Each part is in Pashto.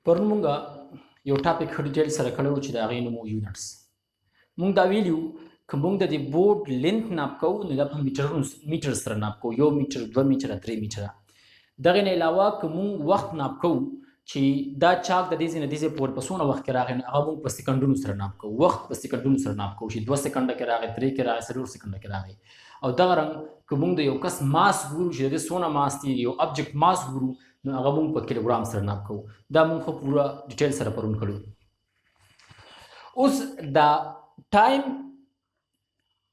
پرون مونږه یو ټاپک ډیټیل سره کړو چې د هغې نوم و یونټس. مونږ دا ویلي وو که مونږ د دې بورډ لینث ناپ کوو نو دا په میټر سره ناپ کوو، 1 میټر، 2 میټره، 3 میټره. دغې نه علاوه که مونږ وخت ناپ کوو چې دا چاک د دې ځای نه دې ځای پورې په څومره وخت کې راغی نو هغه مونږ په سکندونو سره ناپ کوو. وخت په سکندونو سره ناپ کوو چې 2 سکنډه کې راغی، 3 کې راغی، 4 سکنډه کې راغی. او دغه رنګ که مونږ د یو کس ماس ګورو چې د دې څونه ماس دی، یو ابجکټ ماس ګورو نو هغه مونږ په کیلوګرام سره ناپ کوو. دا مونږ خو پوره ډیټیل سره پرون کړو. اوس دا ټایم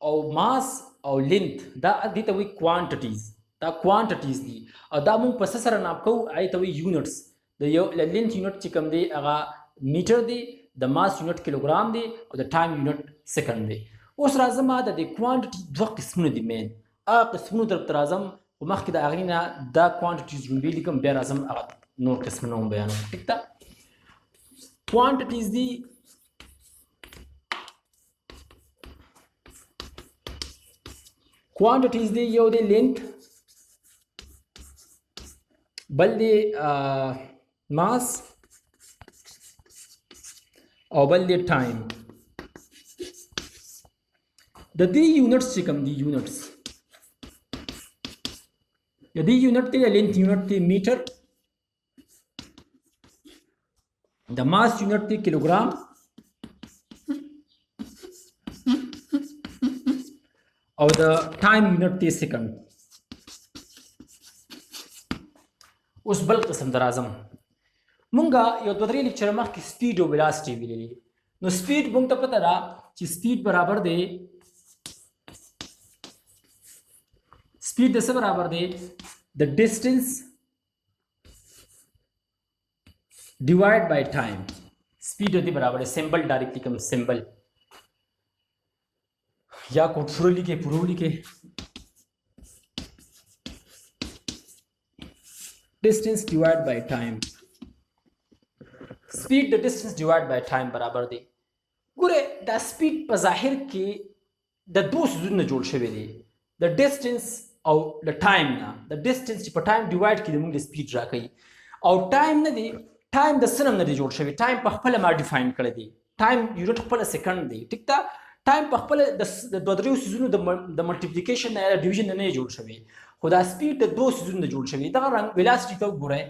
او ماس او لینث دا دې ته وایي کوانټیټیز. دا کوانټیټیز دي او دا مونږ په څه سره ناپ کوو؟ هغې ته وایي یونټس. د یو لینث یونټ چې کوم دی هغه میټر دی، د ماس یونټ کیلوګرام دی او د ټایم یونټ سکنډ دی. اوس راځم د دې کوانټیټي دوه قسمونه دي مین. هغه قسمونو طرف ته راځم خو مخکې د هغې نه دا کوانټیټیز لومړی لیکم، بیا راځم هغه نور قسمونه هم بیانوم. ټیک ده؟ کوانټیټیز دي کوانټیټیز دی یو دی لینث، بل دی ماس او بل دی ټایم. د دې یونټس چې کوم دي یونټس د دې یونټ دی لینث یونټ دی میټر، د ماس یونټ دی کیلوګرام او د ټایم یونټ دی سکنډ. اوس بل قسم ته راځم. مونږه یو 2-3 لیکچر مخکې سپیډ او ویلاسټي ویلې. نو سپیډ مونږ ته پته ده چې سپیډ برابر دی سپیډ د څه برابر دی؟ د ډسټنس ډیوایډ بای ټایم. سپیډ د دې برابر دی. سمبل ډایرکټ لیکم، سمبل یا کوټ پوره لیکې، پوره ولیکې. distance divided by time. speed د distance divided by time برابر دی. ګوره دا سپیډ په ظاهر کې د دوه څیزونو جوړ شوی دی، د ډسټنس او د ټایم نه. د ډسټنس چې په ټایم ډیوایډ کړي موږ د سپیډ راکوي، او ټایم نه دی. ټایم د څه نه دی جوړ شوی؟ ټایم په خپله ما ډیفاین کړی دی. ټایم یونټ خپله سکنډ دی. ټیک ده؟ ټایم په خپله د 2-3 څیزونو د ملټیپلیکیشن نه یا ډیویژن نه نه جوړ شوی، خو دا سپیډ د دوه څیزونو نه جوړ شوی. دغه رنګ ویلاسټي ته وګورئ،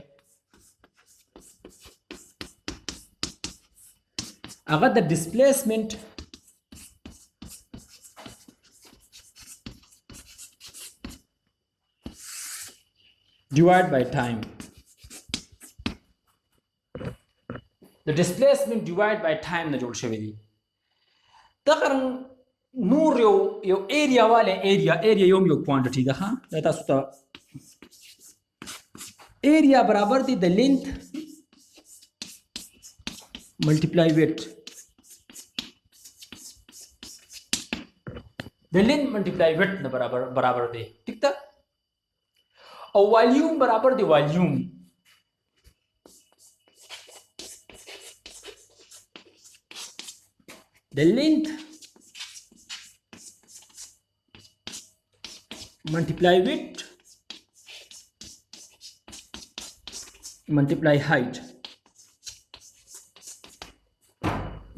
هغه د ډسپلیسمنټ ډیوایډ بای ټایم. د ډسپلیسمنټ ډیوایډ بای ټایم نه جوړ شوی دی. دغه رنګ نور یو ایریا والا ایریا یو کوانټیټي ده. ها دا تاسو ته ایریا برابر دی د لینث ملټیپلای ویډ. د لینث ملټیپلای ویډ نه برابر دی. ټیک ده؟ او والیوم برابر دی والیوم. د لینث multiply width multiply height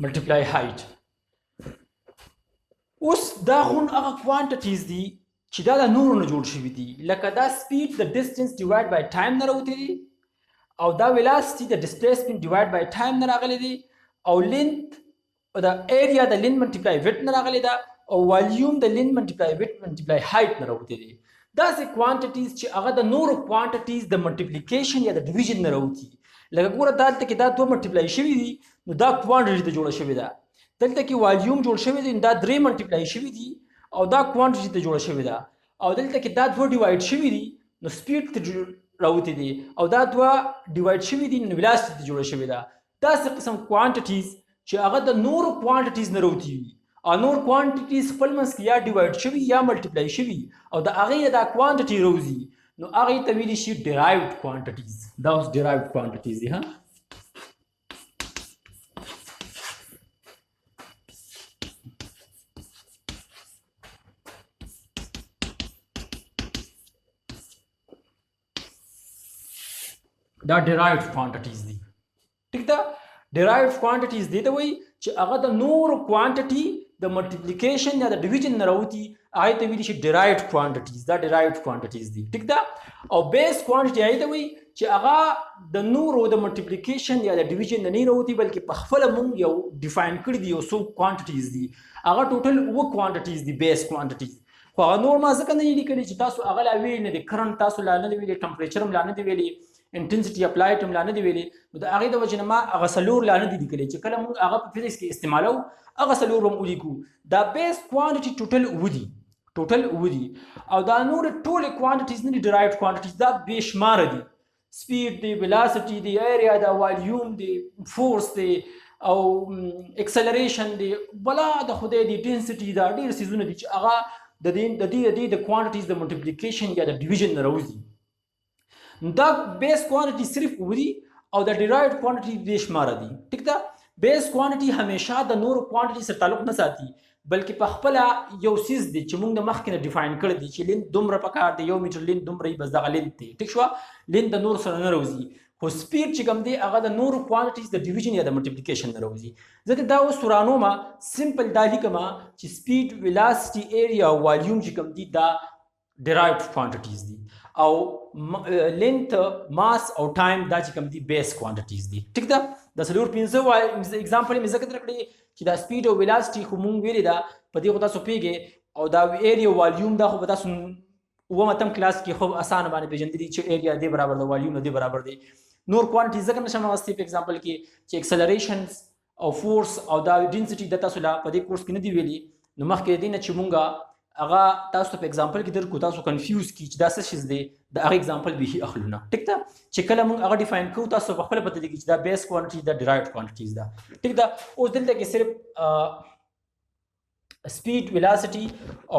multiply height. اوس دا خون هغه کوانټیټیز دي چې دا د نورو نه جوړ شوي دي، لکه دا سپیډ د ډسټنس ډیوایډ بای ټایم نه راوتی دی، او دا ویلاسټي د ډسپلیسمنټ ډیوایډ بای ټایم نه راغلی دی، او لینث د ایریا د لینث ملټیپلای ویډ نه راغلی ده، او والیوم د لینث ملټیپلای ویډ ملټیپلای هایټ نه راوتی دی. داسې کوانټیټیز چې هغه د نورو کوانټیټیز د ملټیپلیکیشن یا د ډیویژن نه راوتی. لکه ګوره دلته کې دا 2 ملټیپلای شوي دي نو دا کوانټیټي ته جوړه شوې ده. دلته کې والیوم جوړ شوی دی، دا 3 ملټیپلای شوي دي او دا کوانټیټي ته جوړه شوې ده. او دلته کې دا 2 ډیوایډ شوي دي نو سپیډ ته راوتی دي، او دا 2 ډیوایډ شوي دي نو ویلاسټي ته جوړه شوې ده. داسې قسم کوانټیټیز چې هغه د نورو کوانټیټیز نه راوتی وي، او نور کوانټیټیز خپل منځ کې یا ډیوایډ شوي یا ملټیپلای شوي، او د هغې نه دا کوانټیټي راوځي نو هغې ته ویلی شي ډیرایوډ کوانټیټیز. دا اوس ډیرایوډ کوانټیټیز دي. ها دا derived quantities دي. ټیک ده derived quantities دې ته وایي چې هغه د نورو کوانټټي د ملټیپلیکیشن یا د ډیویژن نه راوځي هغې ته ویلی شي derived quantities دا derived quantities دي ټیک ده او بیس کوانټټي هغې ته وایي چې هغه د نورو د ملټیپلیکیشن یا د ډیویژن نه نه راوځي بلکې په خپله موږ یو ډیفاین کړي دي یو څو کوانټټیز دي هغه ټوټل 7 کوانټټیز دي بیس کوانټټیز خو هغه نور ما ځکه نه دي لیکلي چې تاسو هغه لا ویلي نه دي کرنټ تاسو لا نه دي ویلي ټمپریچر هم لا نه دي ویلي انټنسټي اپلایډ هم لا نه دي ویلي نو د هغې د وجې نه ما هغه څلور لا نه دي لیکلي چې کله موږ هغه په فزیکس کې استعمالو هغه څلور به هم ولیکو دا بیس کوانټټي ټوټل 7 دي ټوټل 7 دي او دا نور ټولې کوانټټیز نه دي ډرایوډ کوانټټیز دا بې شماره دي سپیډ دی ویلاسټي دی ایریا دا والیوم دی فورس دی او اکسلریشن دی بلا د خدای دی ډینسټي دا ډېر څیزونه دي چې هغه د دې د کوانټټیز د ملټیپلیکیشن یا د ډیویژن نه راوځي دا بیس کوانټټي صرف 7 دي او د ډیرایوډ کوانټټي بې شماره دي ټیک ده بیس کوانټټي همیشه د نورو کوانټټي سره تعلق نه ساتي بلکې په خپله یو څیز دی چې موږ د مخکې نه ډیفاین کړی دی چې لینت دومره پکار دی 1 میټر لینت دومره بس دغه لینت دی ټیک شوه لینت د نورو سره نه راوځي خو سپیډ چې کوم دی هغه د نورو کوانټټیز د ډیویژن یا د ملټیپلیکیشن نه راوځي ځکه دا اوس ورانومه سمپل دا لیکمه چې سپیډ ویلاسټي ایریا والیوم چې کوم دی دا derived quantities دي او length mass او time دا چې کوم دي base quantities دي ټیک ده د څلور پنځه اگزامپل مې ذکر کړی چې دا سپیډ او ویلاسټي خو مونږ ویلې ده په دې خو تاسو پوهېږئ او دا ایریا والیوم دا خو به تاسو اووم اتم کلاس کې خو اسانه باندې پېژندلي چې ایریا دې برابر ده والیوم دې برابر دی نور کوانټیټیز ځکه نشم راوستی په اگزامپل کې چې اکسلریشن او فورس او دا ډینسټي د تاسو لا په دې کورس کې نه دی ویلي نو مخکې دې نه چې مونږه هغه تاسو په اگزامپل کې درکو تاسو کنفیوز کی چې دا څه شی دی د هغه اگزامپل به اخلو نه ټیک ده چې کله موږ هغه ډیفاین کوو تاسو په خپل پته لګی چې دا بیس کوانټټي دا ډرایوډ کوانټټیز ده ټیک ده اوس دلته کې صرف سپیډ ویلاسټي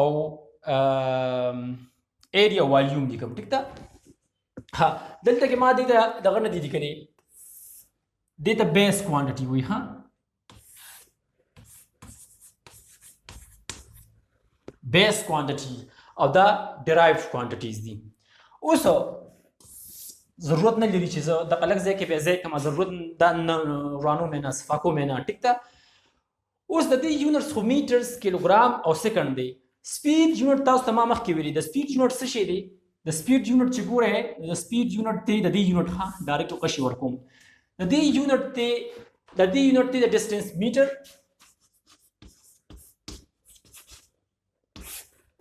او ایریا والیوم دي کوم ټیک ده ها دلته کې ما دې دغه نه دي لیکلي دې ته بیس کوانټټي وایي ها بیس کوانټټي او دا derived quantities دي اوس ضرورت نه لري چې زه د الګ ځای کې به ځای کوم ضرورت دا رانو مې نه صفاکو مې نه ټیک ده اوس د دې یونټس خو میټرز کیلوګرام او سیکنډ دی سپیډ یونټ تاسو ته ما مخکې ویلي د سپیډ یونټ څه شی دی د سپیډ یونټ چې ګوره د سپیډ یونټ ته د دې یونټ ها ډایرکټ قشي ورکوم د دې یونټ ته د ډیسټنس میټر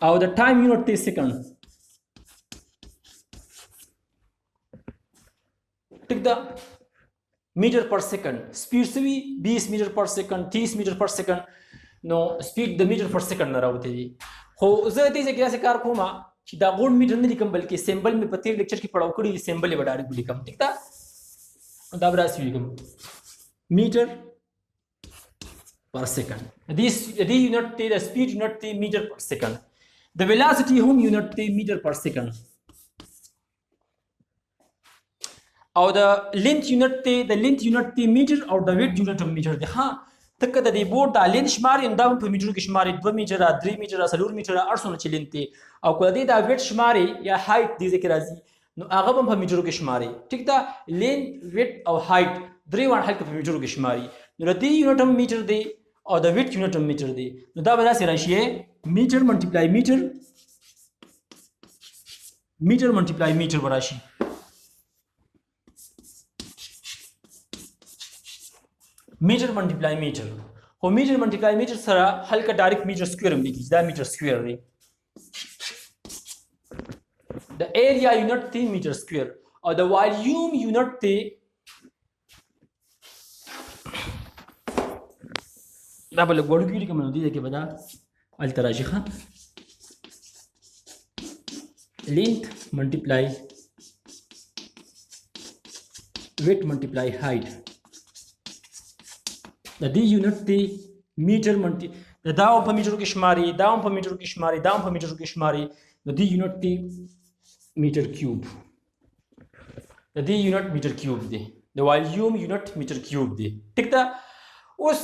او د ټایم یونټ ته سیکنډ ټیک ده میټر پر سیکنډ سپیډ سوي 20 میټر پر سیکنډ 30 میټر پر سیکنډ نو سپیډ د میټر پر سیکنډ نه راوته دي خو زه دې ځکه داسې کار کوم چې دا غوډ میټر نه لیکم بلکې سیمبل مې په تیر لیکچر کې پڑھاو کړی سیمبل یې ډایرکټ لیکم ټیک ده دا براسي لیکم میټر پر سیکنډ دې یونټ ته د سپیډ یونټ ته میټر پر سیکنډ the velocity هم unit ته meter per second او د length unit ته meter او د weight unit meter دی ها تک د دې بورډ د length شماري دا په میټر کې شماري 2 میټر 3 میټر 4 میټر 800 چې length ته او کله دې د weight شماري یا height دې ذکر راځي نو هغه په میټر کې شماري ټیک ده length weight او height درې وړ حل په میټر کې شماري نو د دې یونټ میټر دی او د weight unit میټر دی نو دا به داسې راشي meter multiply meter multiply meter براشي meter multiply meter خو meter multiply meter سره هلکه ډایرکټ meter square هم لیکي دا meter square دی د area unit ته meter square او د volume unit ته دا بل ګورو کې کوم نه دی کې بدا التراجي ها length multiply weight multiply height د دې یونټ دی میټر دا په میټر کې شماري دا په میټر کې شماري دا په میټر کې شماري د دې یونټ دی میټر کیوب د دې یونټ میټر کیوب دی د والیوم یونټ میټر کیوب دی ټیک ده اوس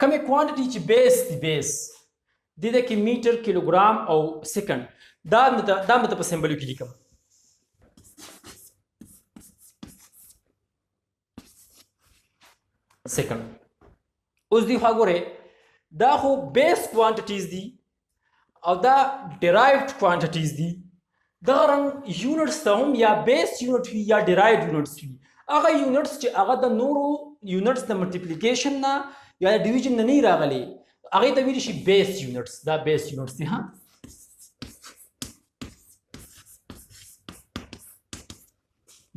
کومه کوانټټي چې بیس دی بیس د دې کې میټر کیلوګرام او سیکنډ دا مته په سمبل کې لیکم سیکنډ. اوس دی خوا ګوره دا خو بیس کوانټیټیز دي او دا ډیرایوډ کوانټیټیز دي. دغه رنګ یونټس ته هم یا بیس یونټ وي یا ډیرایوډ یونټس وي. هغه یونټس چې هغه د نورو یونټس د ملټیپلیکیشن نه یا د ډیویژن نه نه راغلي هغې ته ویلی شي بیس یونټس. دا بیس یونټس دي. ها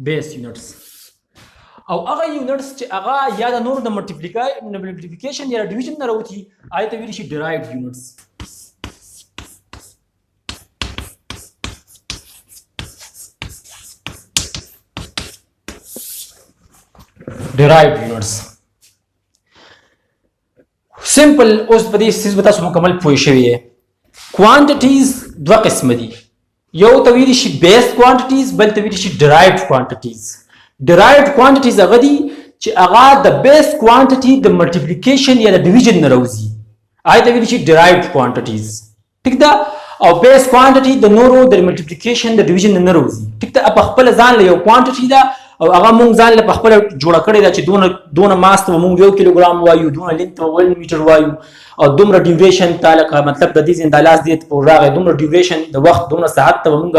بیس یونټس. او هغه یونټس چې هغه یا د نورو د ملټیپلیکیشن یا د ډیویژن نه راوځي هغې ته ویلی شي ډیرایوډ یونټس. derived units. simple اوس په دې سیس به تاسو مکمل پوه شوي یې. کوانټیټیز دوه قسمه دي. یو ته ویلی شي بیس کوانټیټیز بل ته ویلی شي derived quantities. derived quantities هغه دي چې هغه د بیس کوانټیټي د ملټیپلیکیشن یا د ډیویژن نه راوځي هغې ته ویلی شي derived quantities. ټیک ده. او بیس کوانټیټي د نورو د ملټیپلیکیشن د ډیویژن نه راوځي. ټیک ده. په خپله ځان له یو کوانټیټي ده او هغه مونږ ځان له په خپله جوړه کړې ده چې دونه ماس ته به مونږ 1 کیلوګرام وایو، دونه لینت ته 1 میټر وایو او دومره ډیوریشن ته لکه مطلب د دې زندالاس دې په راغی دومره ډیوریشن د وخت دومره ساعت ته به مونږ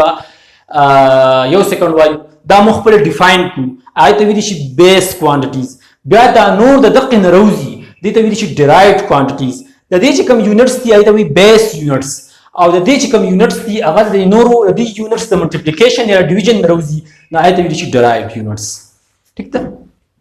1 سیکنډ وایو. دا مونږ خپله ډیفاین کړو هغې ته ویلی شي بیس کوانټیټیز. بیا دا نور د دقې نه راوځي دې ته ویلی شي derived quantities. د دې چې کوم یونټس دي هغې ته وایي بیس یونټس او د دې چې کوم یونټس دي هغه د نورو د دې یونټس د ملټیپلیکیشن یا ډیویژن نه راوځي نو هغې ته ویلی شي derived units. ٹھیک ده.